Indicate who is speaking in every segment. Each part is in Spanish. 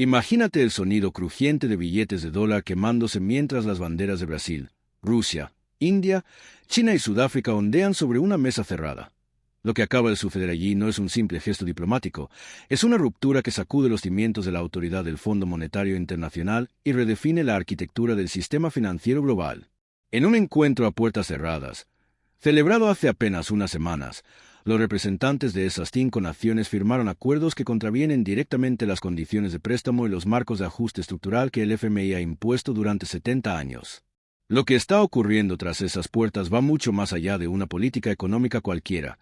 Speaker 1: Imagínate el sonido crujiente de billetes de dólar quemándose mientras las banderas de Brasil, Rusia, India, China y Sudáfrica ondean sobre una mesa cerrada. Lo que acaba de suceder allí no es un simple gesto diplomático, es una ruptura que sacude los cimientos de la autoridad del Fondo Monetario Internacional y redefine la arquitectura del sistema financiero global. En un encuentro a puertas cerradas, celebrado hace apenas unas semanas, los representantes de esas 5 naciones firmaron acuerdos que contravienen directamente las condiciones de préstamo y los marcos de ajuste estructural que el FMI ha impuesto durante 70 años. Lo que está ocurriendo tras esas puertas va mucho más allá de una política económica cualquiera.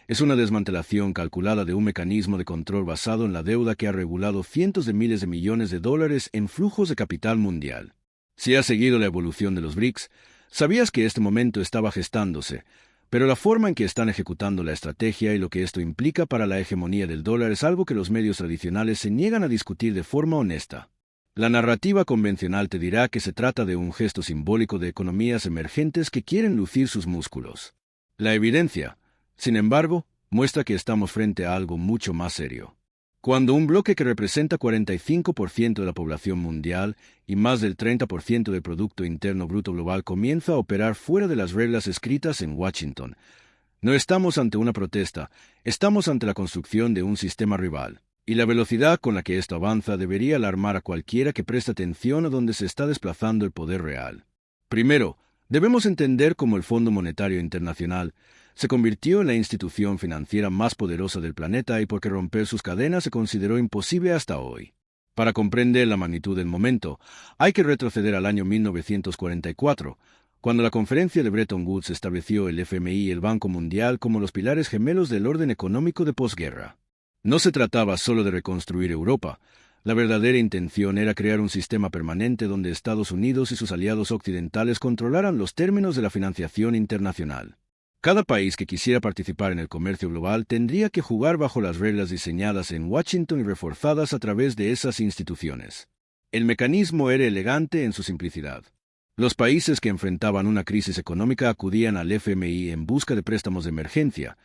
Speaker 1: Es una desmantelación calculada de un mecanismo de control basado en la deuda que ha regulado cientos de miles de millones de dólares en flujos de capital mundial. Si has seguido la evolución de los BRICS, sabías que este momento estaba gestándose, pero la forma en que están ejecutando la estrategia y lo que esto implica para la hegemonía del dólar es algo que los medios tradicionales se niegan a discutir de forma honesta. La narrativa convencional te dirá que se trata de un gesto simbólico de economías emergentes que quieren lucir sus músculos. La evidencia, sin embargo, muestra que estamos frente a algo mucho más serio. Cuando un bloque que representa 45% de la población mundial y más del 30% del Producto Interno Bruto Global comienza a operar fuera de las reglas escritas en Washington, no estamos ante una protesta, estamos ante la construcción de un sistema rival, y la velocidad con la que esto avanza debería alarmar a cualquiera que preste atención a dónde se está desplazando el poder real. Primero, debemos entender cómo el Fondo Monetario Internacional se convirtió en la institución financiera más poderosa del planeta y porque romper sus cadenas se consideró imposible hasta hoy. Para comprender la magnitud del momento, hay que retroceder al año 1944, cuando la conferencia de Bretton Woods estableció el FMI y el Banco Mundial como los pilares gemelos del orden económico de posguerra. No se trataba solo de reconstruir Europa. La verdadera intención era crear un sistema permanente donde Estados Unidos y sus aliados occidentales controlaran los términos de la financiación internacional. Cada país que quisiera participar en el comercio global tendría que jugar bajo las reglas diseñadas en Washington y reforzadas a través de esas instituciones. El mecanismo era elegante en su simplicidad. Los países que enfrentaban una crisis económica acudían al FMI en busca de préstamos de emergencia,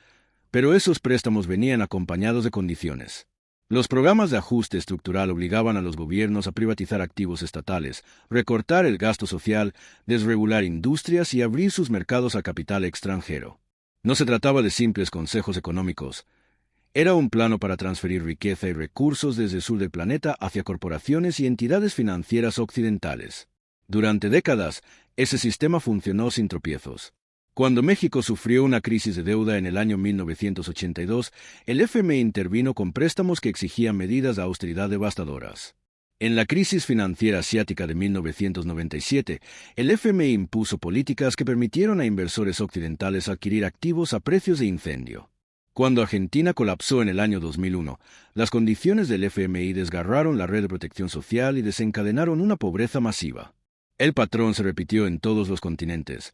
Speaker 1: pero esos préstamos venían acompañados de condiciones. Los programas de ajuste estructural obligaban a los gobiernos a privatizar activos estatales, recortar el gasto social, desregular industrias y abrir sus mercados al capital extranjero. No se trataba de simples consejos económicos. Era un plano para transferir riqueza y recursos desde el sur del planeta hacia corporaciones y entidades financieras occidentales. Durante décadas, ese sistema funcionó sin tropiezos. Cuando México sufrió una crisis de deuda en el año 1982, el FMI intervino con préstamos que exigían medidas de austeridad devastadoras. En la crisis financiera asiática de 1997, el FMI impuso políticas que permitieron a inversores occidentales adquirir activos a precios de incendio. Cuando Argentina colapsó en el año 2001, las condiciones del FMI desgarraron la red de protección social y desencadenaron una pobreza masiva. El patrón se repitió en todos los continentes.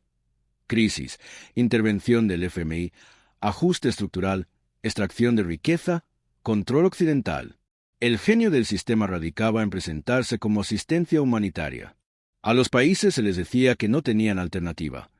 Speaker 1: Crisis, intervención del FMI, ajuste estructural, extracción de riqueza, control occidental. El genio del sistema radicaba en presentarse como asistencia humanitaria. A los países se les decía que no tenían alternativa: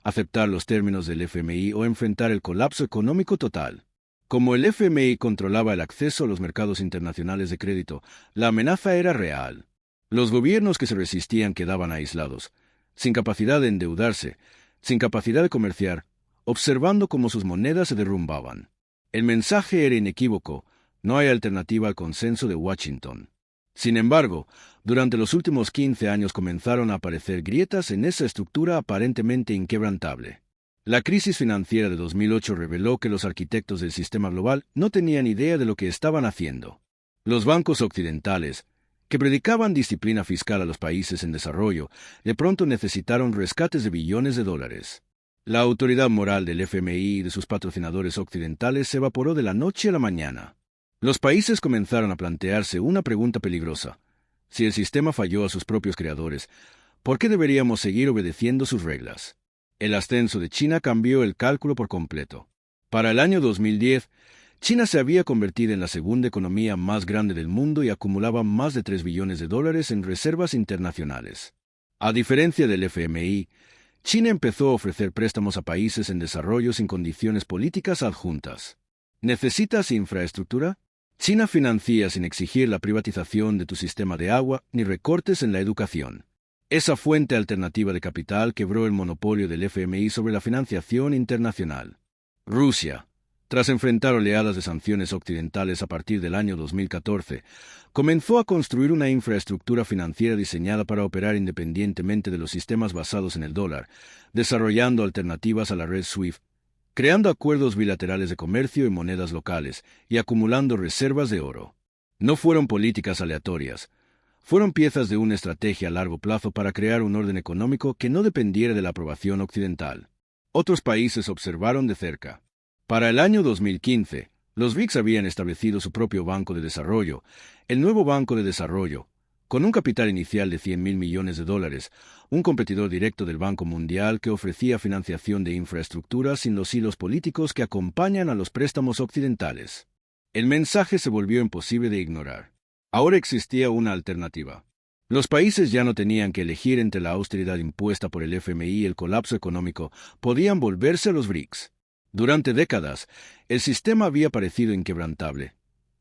Speaker 1: aceptar los términos del FMI o enfrentar el colapso económico total. Como el FMI controlaba el acceso a los mercados internacionales de crédito, la amenaza era real. Los gobiernos que se resistían quedaban aislados, sin capacidad de endeudarse, sin capacidad de comerciar, observando cómo sus monedas se derrumbaban. El mensaje era inequívoco: no hay alternativa al consenso de Washington. Sin embargo, durante los últimos 15 años comenzaron a aparecer grietas en esa estructura aparentemente inquebrantable. La crisis financiera de 2008 reveló que los arquitectos del sistema global no tenían idea de lo que estaban haciendo. Los bancos occidentales, que predicaban disciplina fiscal a los países en desarrollo, de pronto necesitaron rescates de billones de dólares. La autoridad moral del FMI y de sus patrocinadores occidentales se evaporó de la noche a la mañana. Los países comenzaron a plantearse una pregunta peligrosa: si el sistema falló a sus propios creadores, ¿por qué deberíamos seguir obedeciendo sus reglas? El ascenso de China cambió el cálculo por completo. Para el año 2010, China se había convertido en la segunda economía más grande del mundo y acumulaba más de 3 billones de dólares en reservas internacionales. A diferencia del FMI, China empezó a ofrecer préstamos a países en desarrollo sin condiciones políticas adjuntas. ¿Necesitas infraestructura? China financia sin exigir la privatización de tu sistema de agua ni recortes en la educación. Esa fuente alternativa de capital quebró el monopolio del FMI sobre la financiación internacional. Rusia, tras enfrentar oleadas de sanciones occidentales a partir del año 2014, comenzó a construir una infraestructura financiera diseñada para operar independientemente de los sistemas basados en el dólar, desarrollando alternativas a la red SWIFT, creando acuerdos bilaterales de comercio en monedas locales y acumulando reservas de oro. No fueron políticas aleatorias, fueron piezas de una estrategia a largo plazo para crear un orden económico que no dependiera de la aprobación occidental. Otros países observaron de cerca. Para el año 2015, los BRICS habían establecido su propio Banco de Desarrollo, el nuevo Banco de Desarrollo, con un capital inicial de $100.000 millones, un competidor directo del Banco Mundial que ofrecía financiación de infraestructura sin los hilos políticos que acompañan a los préstamos occidentales. El mensaje se volvió imposible de ignorar. Ahora existía una alternativa. Los países ya no tenían que elegir entre la austeridad impuesta por el FMI y el colapso económico, podían volverse a los BRICS. Durante décadas, el sistema había parecido inquebrantable.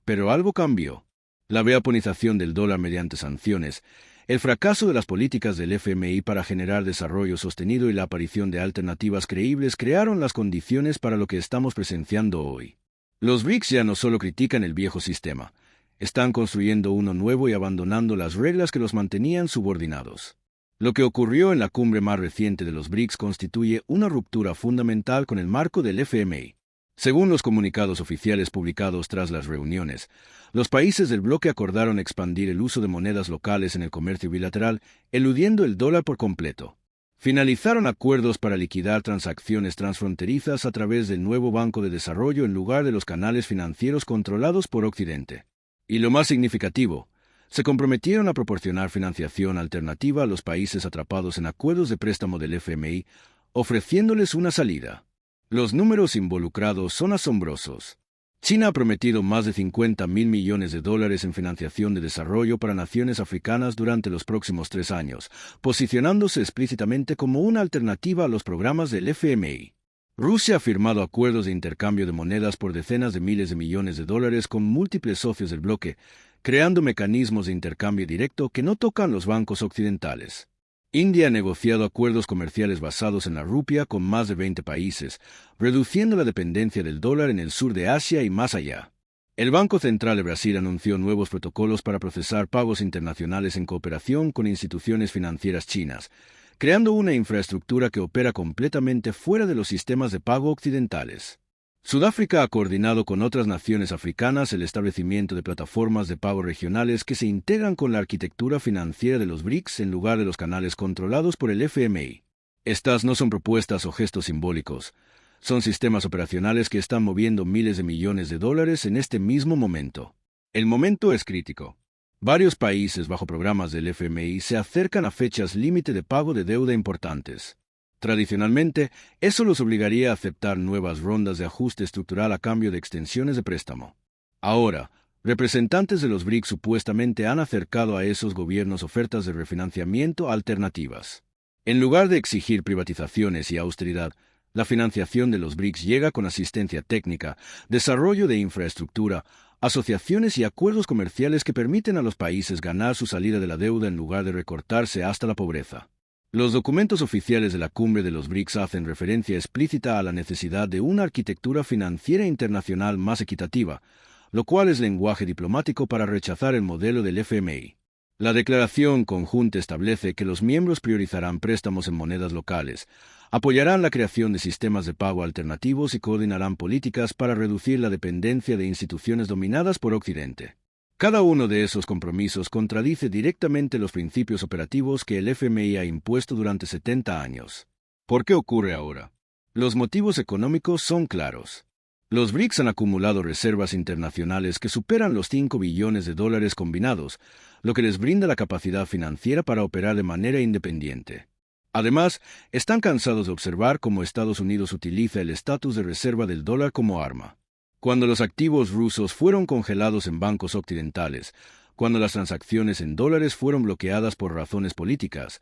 Speaker 1: Pero algo cambió. La japonización del dólar mediante sanciones, el fracaso de las políticas del FMI para generar desarrollo sostenido y la aparición de alternativas creíbles crearon las condiciones para lo que estamos presenciando hoy. Los BRICS ya no solo critican el viejo sistema, están construyendo uno nuevo y abandonando las reglas que los mantenían subordinados. Lo que ocurrió en la cumbre más reciente de los BRICS constituye una ruptura fundamental con el marco del FMI. Según los comunicados oficiales publicados tras las reuniones, los países del bloque acordaron expandir el uso de monedas locales en el comercio bilateral, eludiendo el dólar por completo. Finalizaron acuerdos para liquidar transacciones transfronterizas a través del nuevo Banco de Desarrollo en lugar de los canales financieros controlados por Occidente. Y lo más significativo, se comprometieron a proporcionar financiación alternativa a los países atrapados en acuerdos de préstamo del FMI, ofreciéndoles una salida. Los números involucrados son asombrosos. China ha prometido más de $50.000 millones en financiación de desarrollo para naciones africanas durante los próximos 3 años, posicionándose explícitamente como una alternativa a los programas del FMI. Rusia ha firmado acuerdos de intercambio de monedas por decenas de miles de millones de dólares con múltiples socios del bloque, creando mecanismos de intercambio directo que no tocan los bancos occidentales. India ha negociado acuerdos comerciales basados en la rupia con más de 20 países, reduciendo la dependencia del dólar en el sur de Asia y más allá. El Banco Central de Brasil anunció nuevos protocolos para procesar pagos internacionales en cooperación con instituciones financieras chinas, creando una infraestructura que opera completamente fuera de los sistemas de pago occidentales. Sudáfrica ha coordinado con otras naciones africanas el establecimiento de plataformas de pago regionales que se integran con la arquitectura financiera de los BRICS en lugar de los canales controlados por el FMI. Estas no son propuestas o gestos simbólicos, son sistemas operacionales que están moviendo miles de millones de dólares en este mismo momento. El momento es crítico. Varios países bajo programas del FMI se acercan a fechas límite de pago de deuda importantes. Tradicionalmente, eso los obligaría a aceptar nuevas rondas de ajuste estructural a cambio de extensiones de préstamo. Ahora, representantes de los BRICS supuestamente han acercado a esos gobiernos ofertas de refinanciamiento alternativas. En lugar de exigir privatizaciones y austeridad, la financiación de los BRICS llega con asistencia técnica, desarrollo de infraestructura, asociaciones y acuerdos comerciales que permiten a los países ganar su salida de la deuda en lugar de recortarse hasta la pobreza. Los documentos oficiales de la cumbre de los BRICS hacen referencia explícita a la necesidad de una arquitectura financiera internacional más equitativa, lo cual es lenguaje diplomático para rechazar el modelo del FMI. La declaración conjunta establece que los miembros priorizarán préstamos en monedas locales, apoyarán la creación de sistemas de pago alternativos y coordinarán políticas para reducir la dependencia de instituciones dominadas por Occidente. Cada uno de esos compromisos contradice directamente los principios operativos que el FMI ha impuesto durante 70 años. ¿Por qué ocurre ahora? Los motivos económicos son claros. Los BRICS han acumulado reservas internacionales que superan los $5 billones combinados, lo que les brinda la capacidad financiera para operar de manera independiente. Además, están cansados de observar cómo Estados Unidos utiliza el estatus de reserva del dólar como arma. Cuando los activos rusos fueron congelados en bancos occidentales, cuando las transacciones en dólares fueron bloqueadas por razones políticas,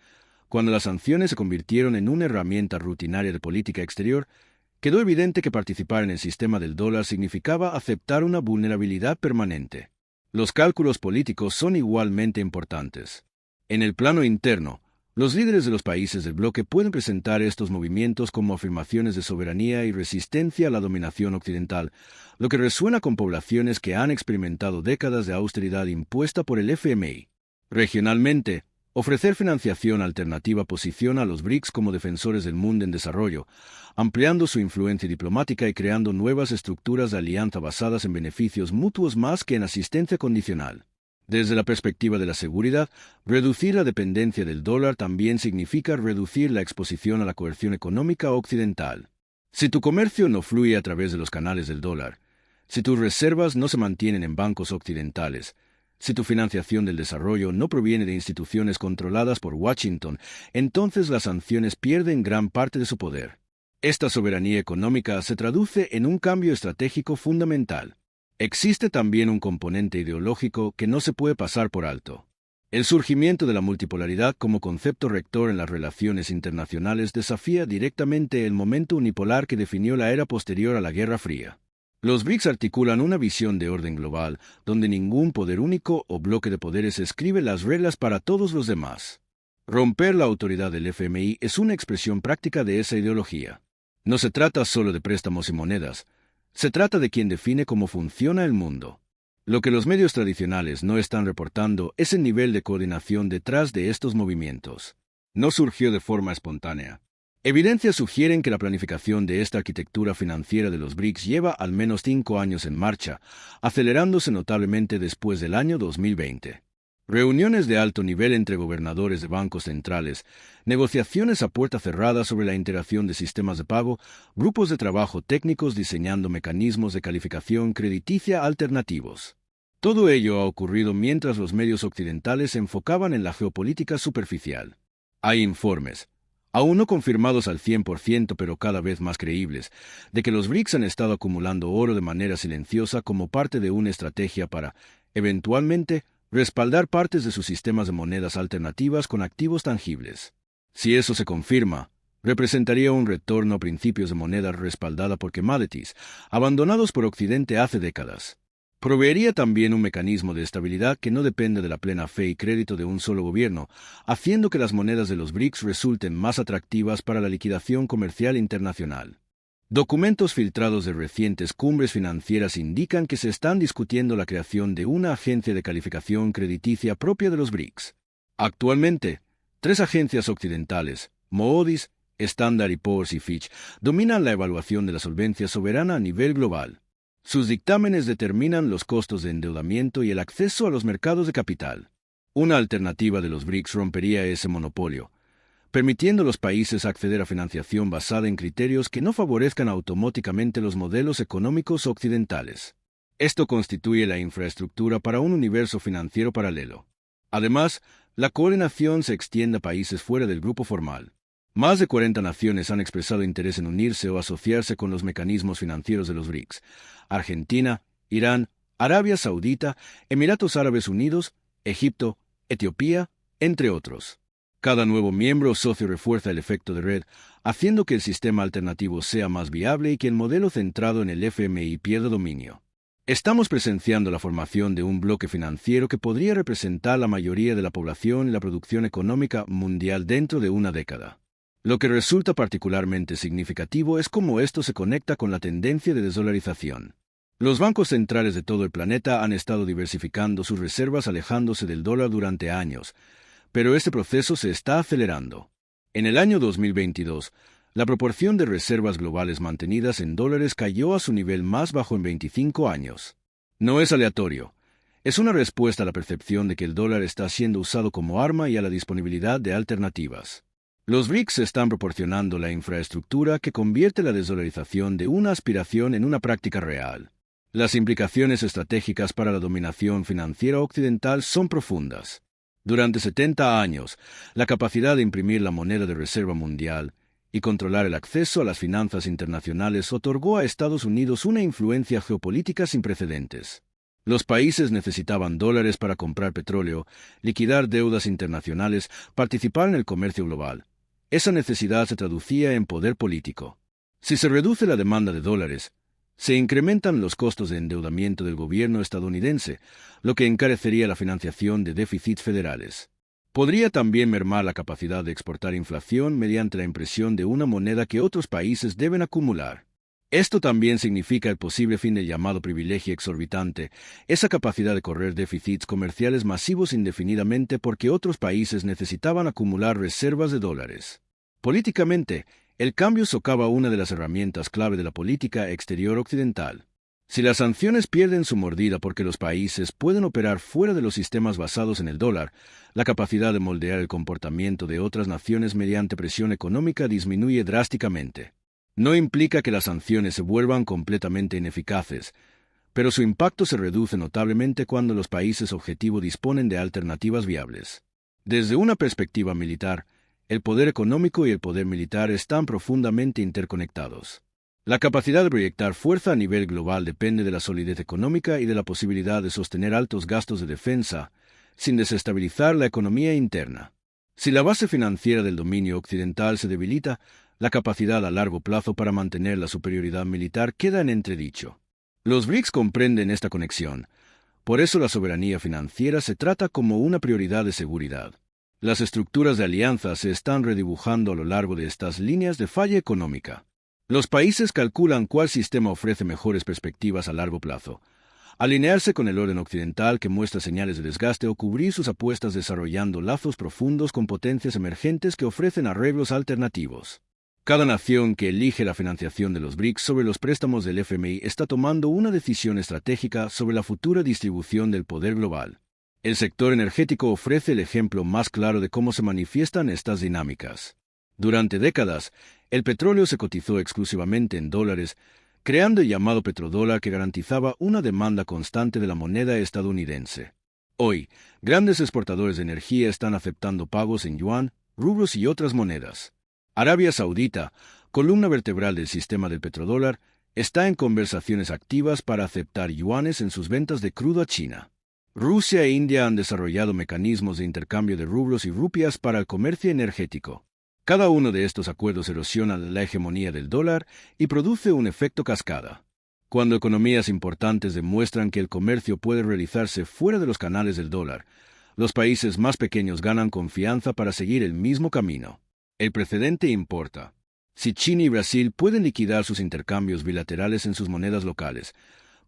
Speaker 1: cuando las sanciones se convirtieron en una herramienta rutinaria de política exterior, quedó evidente que participar en el sistema del dólar significaba aceptar una vulnerabilidad permanente. Los cálculos políticos son igualmente importantes. En el plano interno, los líderes de los países del bloque pueden presentar estos movimientos como afirmaciones de soberanía y resistencia a la dominación occidental, lo que resuena con poblaciones que han experimentado décadas de austeridad impuesta por el FMI. Regionalmente, ofrecer financiación alternativa posiciona a los BRICS como defensores del mundo en desarrollo, ampliando su influencia diplomática y creando nuevas estructuras de alianza basadas en beneficios mutuos más que en asistencia condicional. Desde la perspectiva de la seguridad, reducir la dependencia del dólar también significa reducir la exposición a la coerción económica occidental. Si tu comercio no fluye a través de los canales del dólar, si tus reservas no se mantienen en bancos occidentales, si tu financiación del desarrollo no proviene de instituciones controladas por Washington, entonces las sanciones pierden gran parte de su poder. Esta soberanía económica se traduce en un cambio estratégico fundamental. Existe también un componente ideológico que no se puede pasar por alto. El surgimiento de la multipolaridad como concepto rector en las relaciones internacionales desafía directamente el momento unipolar que definió la era posterior a la Guerra Fría. Los BRICS articulan una visión de orden global, donde ningún poder único o bloque de poderes escribe las reglas para todos los demás. Romper la autoridad del FMI es una expresión práctica de esa ideología. No se trata solo de préstamos y monedas, se trata de quien define cómo funciona el mundo. Lo que los medios tradicionales no están reportando es el nivel de coordinación detrás de estos movimientos. No surgió de forma espontánea. Evidencias sugieren que la planificación de esta arquitectura financiera de los BRICS lleva al menos 5 años en marcha, acelerándose notablemente después del año 2020. Reuniones de alto nivel entre gobernadores de bancos centrales, negociaciones a puerta cerrada sobre la integración de sistemas de pago, grupos de trabajo técnicos diseñando mecanismos de calificación crediticia alternativos. Todo ello ha ocurrido mientras los medios occidentales se enfocaban en la geopolítica superficial. Hay informes, aún no confirmados al 100% pero cada vez más creíbles, de que los BRICS han estado acumulando oro de manera silenciosa como parte de una estrategia para, eventualmente, respaldar partes de sus sistemas de monedas alternativas con activos tangibles. Si eso se confirma, representaría un retorno a principios de moneda respaldada por commodities, abandonados por Occidente hace décadas. Proveería también un mecanismo de estabilidad que no depende de la plena fe y crédito de un solo gobierno, haciendo que las monedas de los BRICS resulten más atractivas para la liquidación comercial internacional. Documentos filtrados de recientes cumbres financieras indican que se están discutiendo la creación de una agencia de calificación crediticia propia de los BRICS. Actualmente, 3 agencias occidentales, Moody's, Standard & Poor's y Fitch, dominan la evaluación de la solvencia soberana a nivel global. Sus dictámenes determinan los costos de endeudamiento y el acceso a los mercados de capital. Una alternativa de los BRICS rompería ese monopolio, permitiendo a los países acceder a financiación basada en criterios que no favorezcan automáticamente los modelos económicos occidentales. Esto constituye la infraestructura para un universo financiero paralelo. Además, la coordinación se extiende a países fuera del grupo formal. Más de 40 naciones han expresado interés en unirse o asociarse con los mecanismos financieros de los BRICS: Argentina, Irán, Arabia Saudita, Emiratos Árabes Unidos, Egipto, Etiopía, entre otros. Cada nuevo miembro o socio refuerza el efecto de red, haciendo que el sistema alternativo sea más viable y que el modelo centrado en el FMI pierda dominio. Estamos presenciando la formación de un bloque financiero que podría representar la mayoría de la población y la producción económica mundial dentro de una década. Lo que resulta particularmente significativo es cómo esto se conecta con la tendencia de desdolarización. Los bancos centrales de todo el planeta han estado diversificando sus reservas alejándose del dólar durante años, pero este proceso se está acelerando. En el año 2022, la proporción de reservas globales mantenidas en dólares cayó a su nivel más bajo en 25 años. No es aleatorio. Es una respuesta a la percepción de que el dólar está siendo usado como arma y a la disponibilidad de alternativas. Los BRICS están proporcionando la infraestructura que convierte la desdolarización de una aspiración en una práctica real. Las implicaciones estratégicas para la dominación financiera occidental son profundas. Durante 70 años, la capacidad de imprimir la moneda de reserva mundial y controlar el acceso a las finanzas internacionales otorgó a Estados Unidos una influencia geopolítica sin precedentes. Los países necesitaban dólares para comprar petróleo, liquidar deudas internacionales, participar en el comercio global. Esa necesidad se traducía en poder político. Si se reduce la demanda de dólares, se incrementan los costos de endeudamiento del gobierno estadounidense, lo que encarecería la financiación de déficits federales. Podría también mermar la capacidad de exportar inflación mediante la impresión de una moneda que otros países deben acumular. Esto también significa el posible fin del llamado privilegio exorbitante, esa capacidad de correr déficits comerciales masivos indefinidamente porque otros países necesitaban acumular reservas de dólares. Políticamente, el cambio socava una de las herramientas clave de la política exterior occidental. Si las sanciones pierden su mordida porque los países pueden operar fuera de los sistemas basados en el dólar, la capacidad de moldear el comportamiento de otras naciones mediante presión económica disminuye drásticamente. No implica que las sanciones se vuelvan completamente ineficaces, pero su impacto se reduce notablemente cuando los países objetivo disponen de alternativas viables. Desde una perspectiva militar, el poder económico y el poder militar están profundamente interconectados. La capacidad de proyectar fuerza a nivel global depende de la solidez económica y de la posibilidad de sostener altos gastos de defensa, sin desestabilizar la economía interna. Si la base financiera del dominio occidental se debilita, la capacidad a largo plazo para mantener la superioridad militar queda en entredicho. Los BRICS comprenden esta conexión. Por eso la soberanía financiera se trata como una prioridad de seguridad. Las estructuras de alianza se están redibujando a lo largo de estas líneas de falla económica. Los países calculan cuál sistema ofrece mejores perspectivas a largo plazo. Alinearse con el orden occidental que muestra señales de desgaste o cubrir sus apuestas desarrollando lazos profundos con potencias emergentes que ofrecen arreglos alternativos. Cada nación que elige la financiación de los BRICS sobre los préstamos del FMI está tomando una decisión estratégica sobre la futura distribución del poder global. El sector energético ofrece el ejemplo más claro de cómo se manifiestan estas dinámicas. Durante décadas, el petróleo se cotizó exclusivamente en dólares, creando el llamado petrodólar que garantizaba una demanda constante de la moneda estadounidense. Hoy, grandes exportadores de energía están aceptando pagos en yuan, rublos y otras monedas. Arabia Saudita, columna vertebral del sistema del petrodólar, está en conversaciones activas para aceptar yuanes en sus ventas de crudo a China. Rusia e India han desarrollado mecanismos de intercambio de rublos y rupias para el comercio energético. Cada uno de estos acuerdos erosiona la hegemonía del dólar y produce un efecto cascada. Cuando economías importantes demuestran que el comercio puede realizarse fuera de los canales del dólar, los países más pequeños ganan confianza para seguir el mismo camino. El precedente importa. Si China y Brasil pueden liquidar sus intercambios bilaterales en sus monedas locales,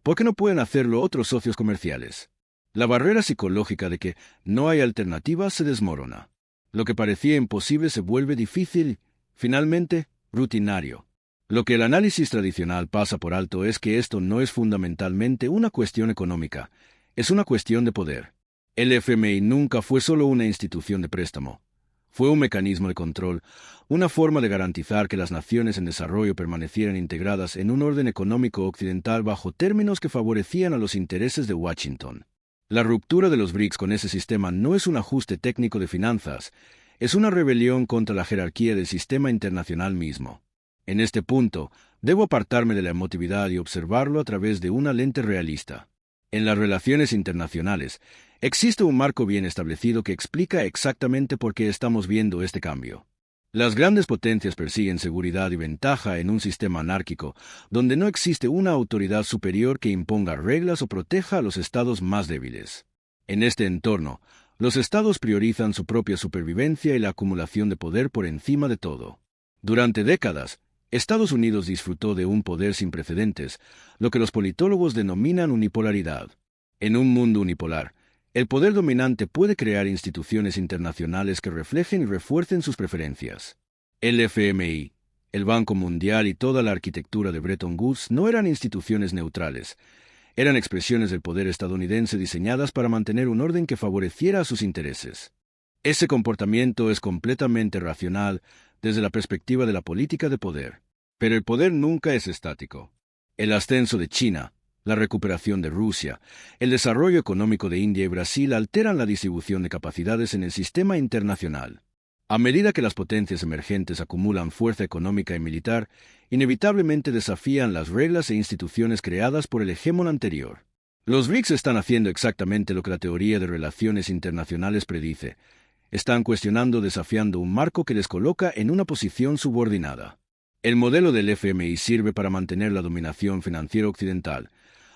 Speaker 1: ¿por qué no pueden hacerlo otros socios comerciales? La barrera psicológica de que no hay alternativa se desmorona. Lo que parecía imposible se vuelve difícil, finalmente, rutinario. Lo que el análisis tradicional pasa por alto es que esto no es fundamentalmente una cuestión económica, es una cuestión de poder. El FMI nunca fue solo una institución de préstamo. Fue un mecanismo de control, una forma de garantizar que las naciones en desarrollo permanecieran integradas en un orden económico occidental bajo términos que favorecían a los intereses de Washington. La ruptura de los BRICS con ese sistema no es un ajuste técnico de finanzas, es una rebelión contra la jerarquía del sistema internacional mismo. En este punto, debo apartarme de la emotividad y observarlo a través de una lente realista. En las relaciones internacionales, existe un marco bien establecido que explica exactamente por qué estamos viendo este cambio. Las grandes potencias persiguen seguridad y ventaja en un sistema anárquico, donde no existe una autoridad superior que imponga reglas o proteja a los estados más débiles. En este entorno, los estados priorizan su propia supervivencia y la acumulación de poder por encima de todo. Durante décadas, Estados Unidos disfrutó de un poder sin precedentes, lo que los politólogos denominan unipolaridad. En un mundo unipolar, el poder dominante puede crear instituciones internacionales que reflejen y refuercen sus preferencias. El FMI, el Banco Mundial y toda la arquitectura de Bretton Woods no eran instituciones neutrales. Eran expresiones del poder estadounidense diseñadas para mantener un orden que favoreciera a sus intereses. Ese comportamiento es completamente racional desde la perspectiva de la política de poder. Pero el poder nunca es estático. El ascenso de China, la recuperación de Rusia, el desarrollo económico de India y Brasil alteran la distribución de capacidades en el sistema internacional. A medida que las potencias emergentes acumulan fuerza económica y militar, inevitablemente desafían las reglas e instituciones creadas por el hegemón anterior. Los BRICS están haciendo exactamente lo que la teoría de relaciones internacionales predice. Están cuestionando, desafiando un marco que les coloca en una posición subordinada. El modelo del FMI sirve para mantener la dominación financiera occidental.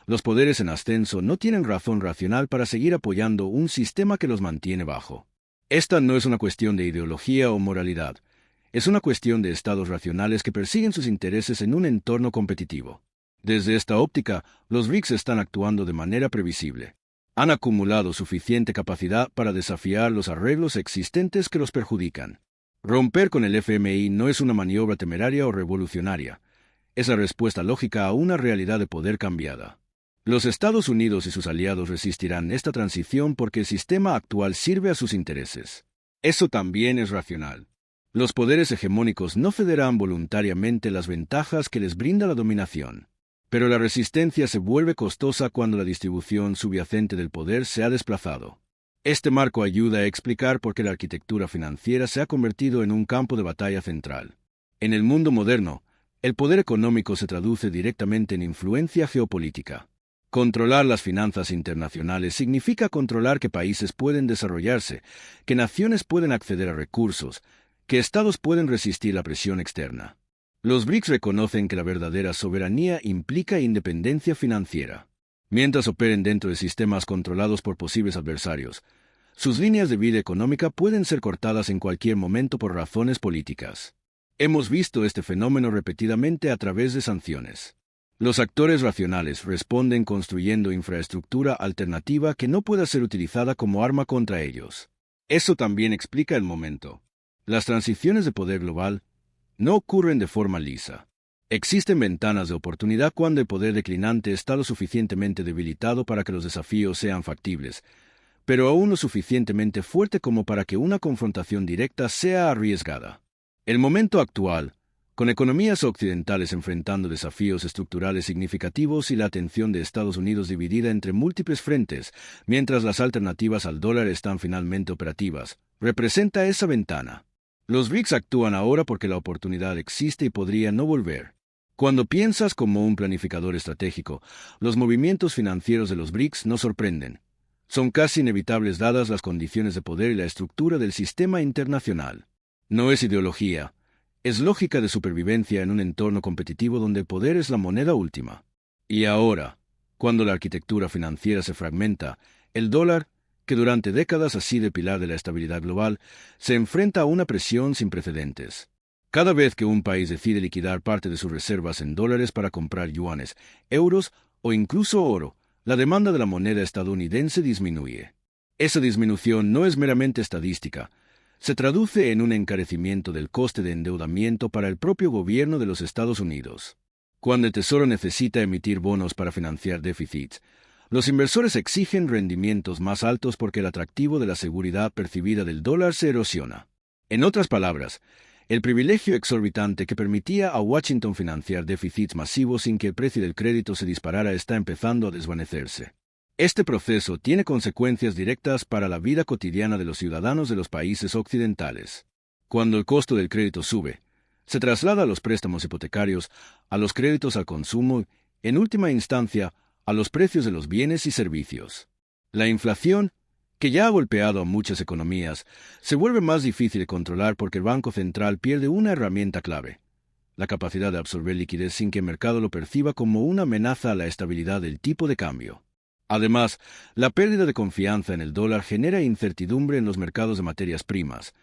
Speaker 1: Los poderes en ascenso no tienen razón racional para seguir apoyando un sistema que los mantiene bajo. Esta no es una cuestión de ideología o moralidad. Es una cuestión de estados racionales que persiguen sus intereses en un entorno competitivo. Desde esta óptica, los BRICS están actuando de manera previsible. Han acumulado suficiente capacidad para desafiar los arreglos existentes que los perjudican. Romper con el FMI no es una maniobra temeraria o revolucionaria. Es la respuesta lógica a una realidad de poder cambiada. Los Estados Unidos y sus aliados resistirán esta transición porque el sistema actual sirve a sus intereses. Eso también es racional. Los poderes hegemónicos no cederán voluntariamente las ventajas que les brinda la dominación. Pero la resistencia se vuelve costosa cuando la distribución subyacente del poder se ha desplazado. Este marco ayuda a explicar por qué la arquitectura financiera se ha convertido en un campo de batalla central. En el mundo moderno, el poder económico se traduce directamente en influencia geopolítica. Controlar las finanzas internacionales significa controlar que países pueden desarrollarse, que naciones pueden acceder a recursos, que estados pueden resistir la presión externa. Los BRICS reconocen que la verdadera soberanía implica independencia financiera. Mientras operen dentro de sistemas controlados por posibles adversarios, sus líneas de vida económica pueden ser cortadas en cualquier momento por razones políticas. Hemos visto este fenómeno repetidamente a través de sanciones. Los actores racionales responden construyendo infraestructura alternativa que no pueda ser utilizada como arma contra ellos. Eso también explica el momento. Las transiciones de poder global no ocurren de forma lisa. Existen ventanas de oportunidad cuando el poder declinante está lo suficientemente debilitado para que los desafíos sean factibles, pero aún lo suficientemente fuerte como para que una confrontación directa sea arriesgada. El momento actual, con economías occidentales enfrentando desafíos estructurales significativos y la atención de Estados Unidos dividida entre múltiples frentes, mientras las alternativas al dólar están finalmente operativas, representa esa ventana. Los BRICS actúan ahora porque la oportunidad existe y podría no volver. Cuando piensas como un planificador estratégico, los movimientos financieros de los BRICS no sorprenden. Son casi inevitables dadas las condiciones de poder y la estructura del sistema internacional. No es ideología. Es lógica de supervivencia en un entorno competitivo donde el poder es la moneda última. Y ahora, cuando la arquitectura financiera se fragmenta, el dólar, que durante décadas ha sido el pilar de la estabilidad global, se enfrenta a una presión sin precedentes. Cada vez que un país decide liquidar parte de sus reservas en dólares para comprar yuanes, euros o incluso oro, la demanda de la moneda estadounidense disminuye. Esa disminución no es meramente estadística. Se traduce en un encarecimiento del coste de endeudamiento para el propio gobierno de los Estados Unidos. Cuando el Tesoro necesita emitir bonos para financiar déficits, los inversores exigen rendimientos más altos porque el atractivo de la seguridad percibida del dólar se erosiona. En otras palabras, el privilegio exorbitante que permitía a Washington financiar déficits masivos sin que el precio del crédito se disparara está empezando a desvanecerse. Este proceso tiene consecuencias directas para la vida cotidiana de los ciudadanos de los países occidentales. Cuando el costo del crédito sube, se traslada a los préstamos hipotecarios, a los créditos al consumo y, en última instancia, a los precios de los bienes y servicios. La inflación, que ya ha golpeado a muchas economías, se vuelve más difícil de controlar porque el Banco Central pierde una herramienta clave: la capacidad de absorber liquidez sin que el mercado lo perciba como una amenaza a la estabilidad del tipo de cambio. Además, la pérdida de confianza en el dólar genera incertidumbre en los mercados de materias primas,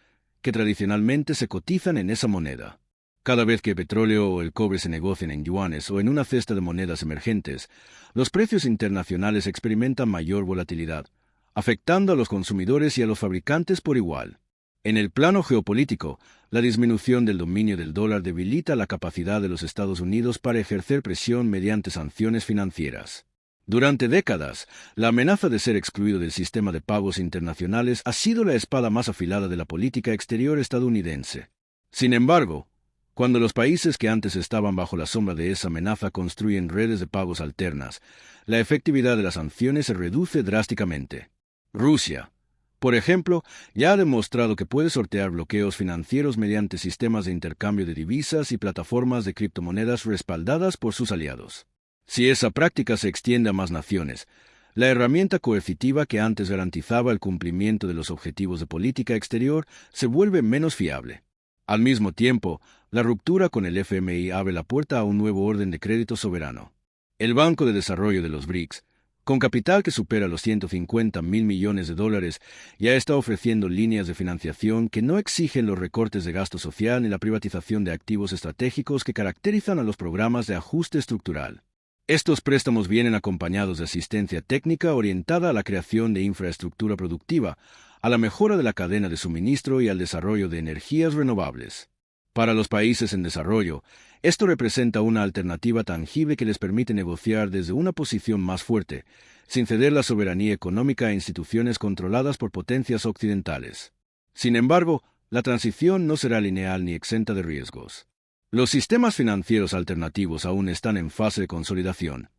Speaker 1: que tradicionalmente se cotizan en esa moneda. Cada vez que el petróleo o el cobre se negocian en yuanes o en una cesta de monedas emergentes, los precios internacionales experimentan mayor volatilidad, afectando a los consumidores y a los fabricantes por igual. En el plano geopolítico, la disminución del dominio del dólar debilita la capacidad de los Estados Unidos para ejercer presión mediante sanciones financieras. Durante décadas, la amenaza de ser excluido del sistema de pagos internacionales ha sido la espada más afilada de la política exterior estadounidense. Sin embargo, cuando los países que antes estaban bajo la sombra de esa amenaza construyen redes de pagos alternas, la efectividad de las sanciones se reduce drásticamente. Rusia, por ejemplo, ya ha demostrado que puede sortear bloqueos financieros mediante sistemas de intercambio de divisas y plataformas de criptomonedas respaldadas por sus aliados. Si esa práctica se extiende a más naciones, la herramienta coercitiva que antes garantizaba el cumplimiento de los objetivos de política exterior se vuelve menos fiable. Al mismo tiempo, la ruptura con el FMI abre la puerta a un nuevo orden de crédito soberano. El Banco de Desarrollo de los BRICS, con capital que supera los 150.000 millones de dólares, ya está ofreciendo líneas de financiación que no exigen los recortes de gasto social ni la privatización de activos estratégicos que caracterizan a los programas de ajuste estructural. Estos préstamos vienen acompañados de asistencia técnica orientada a la creación de infraestructura productiva, a la mejora de la cadena de suministro y al desarrollo de energías renovables. Para los países en desarrollo, esto representa una alternativa tangible que les permite negociar desde una posición más fuerte, sin ceder la soberanía económica a instituciones controladas por potencias occidentales. Sin embargo, la transición no será lineal ni exenta de riesgos. Los sistemas financieros alternativos aún están en fase de consolidación.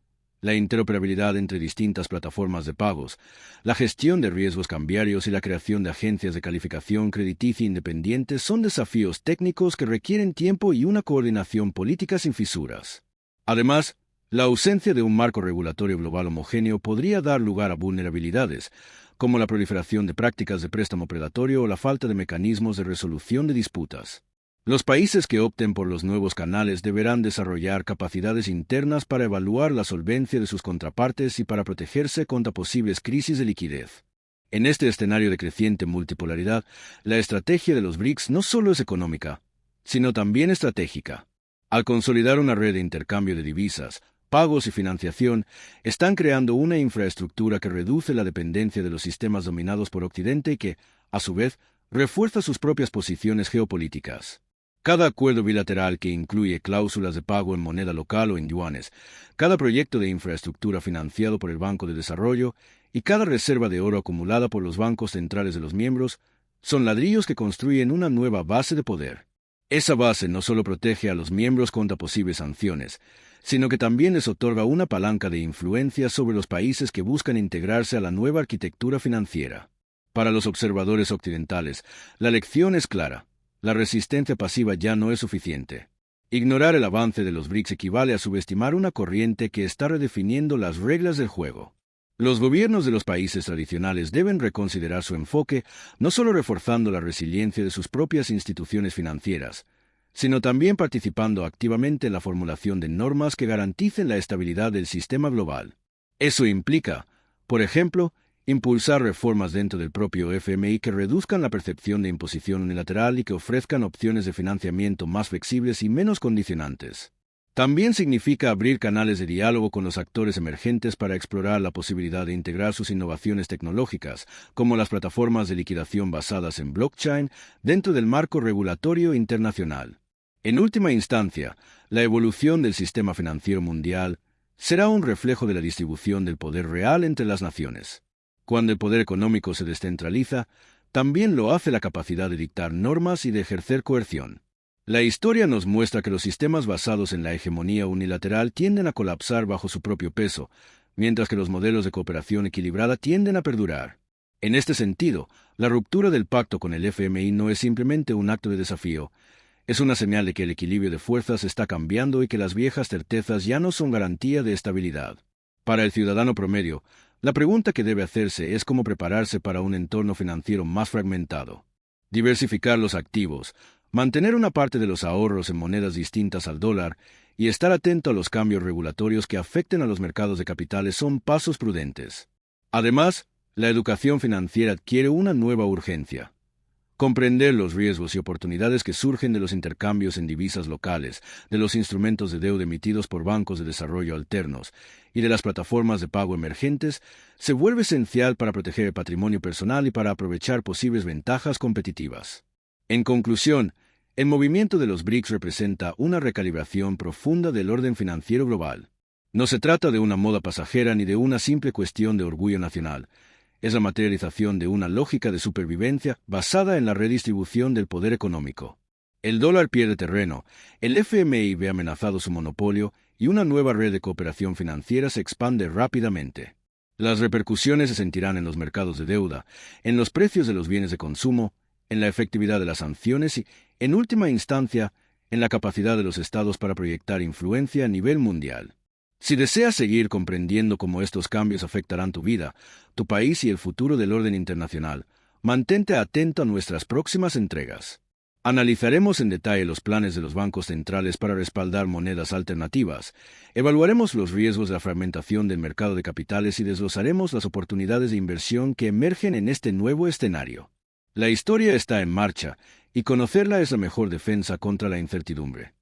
Speaker 1: La interoperabilidad entre distintas plataformas de pagos, la gestión de riesgos cambiarios y la creación de agencias de calificación crediticia independientes son desafíos técnicos que requieren tiempo y una coordinación política sin fisuras. Además, la ausencia de un marco regulatorio global homogéneo podría dar lugar a vulnerabilidades, como la proliferación de prácticas de préstamo predatorio o la falta de mecanismos de resolución de disputas. Los países que opten por los nuevos canales deberán desarrollar capacidades internas para evaluar la solvencia de sus contrapartes y para protegerse contra posibles crisis de liquidez. En este escenario de creciente multipolaridad, la estrategia de los BRICS no solo es económica, sino también estratégica. Al consolidar una red de intercambio de divisas, pagos y financiación, están creando una infraestructura que reduce la dependencia de los sistemas dominados por Occidente y que, a su vez, refuerza sus propias posiciones geopolíticas. Cada acuerdo bilateral que incluye cláusulas de pago en moneda local o en yuanes, cada proyecto de infraestructura financiado por el Banco de Desarrollo y cada reserva de oro acumulada por los bancos centrales de los miembros son ladrillos que construyen una nueva base de poder. Esa base no solo protege a los miembros contra posibles sanciones, sino que también les otorga una palanca de influencia sobre los países que buscan integrarse a la nueva arquitectura financiera. Para los observadores occidentales, la lección es clara. La resistencia pasiva ya no es suficiente. Ignorar el avance de los BRICS equivale a subestimar una corriente que está redefiniendo las reglas del juego. Los gobiernos de los países tradicionales deben reconsiderar su enfoque, no solo reforzando la resiliencia de sus propias instituciones financieras, sino también participando activamente en la formulación de normas que garanticen la estabilidad del sistema global. Eso implica, por ejemplo, impulsar reformas dentro del propio FMI que reduzcan la percepción de imposición unilateral y que ofrezcan opciones de financiamiento más flexibles y menos condicionantes. También significa abrir canales de diálogo con los actores emergentes para explorar la posibilidad de integrar sus innovaciones tecnológicas, como las plataformas de liquidación basadas en blockchain, dentro del marco regulatorio internacional. En última instancia, la evolución del sistema financiero mundial será un reflejo de la distribución del poder real entre las naciones. Cuando el poder económico se descentraliza, también lo hace la capacidad de dictar normas y de ejercer coerción. La historia nos muestra que los sistemas basados en la hegemonía unilateral tienden a colapsar bajo su propio peso, mientras que los modelos de cooperación equilibrada tienden a perdurar. En este sentido, la ruptura del pacto con el FMI no es simplemente un acto de desafío, es una señal de que el equilibrio de fuerzas está cambiando y que las viejas certezas ya no son garantía de estabilidad. Para el ciudadano promedio, la pregunta que debe hacerse es cómo prepararse para un entorno financiero más fragmentado. Diversificar los activos, mantener una parte de los ahorros en monedas distintas al dólar y estar atento a los cambios regulatorios que afecten a los mercados de capitales son pasos prudentes. Además, la educación financiera adquiere una nueva urgencia. Comprender los riesgos y oportunidades que surgen de los intercambios en divisas locales, de los instrumentos de deuda emitidos por bancos de desarrollo alternos y de las plataformas de pago emergentes se vuelve esencial para proteger el patrimonio personal y para aprovechar posibles ventajas competitivas. En conclusión, el movimiento de los BRICS representa una recalibración profunda del orden financiero global. No se trata de una moda pasajera ni de una simple cuestión de orgullo nacional. Es la materialización de una lógica de supervivencia basada en la redistribución del poder económico. El dólar pierde terreno, el FMI ve amenazado su monopolio y una nueva red de cooperación financiera se expande rápidamente. Las repercusiones se sentirán en los mercados de deuda, en los precios de los bienes de consumo, en la efectividad de las sanciones y, en última instancia, en la capacidad de los estados para proyectar influencia a nivel mundial. Si deseas seguir comprendiendo cómo estos cambios afectarán tu vida, tu país y el futuro del orden internacional, mantente atento a nuestras próximas entregas. Analizaremos en detalle los planes de los bancos centrales para respaldar monedas alternativas, evaluaremos los riesgos de la fragmentación del mercado de capitales y desglosaremos las oportunidades de inversión que emergen en este nuevo escenario. La historia está en marcha, y conocerla es la mejor defensa contra la incertidumbre.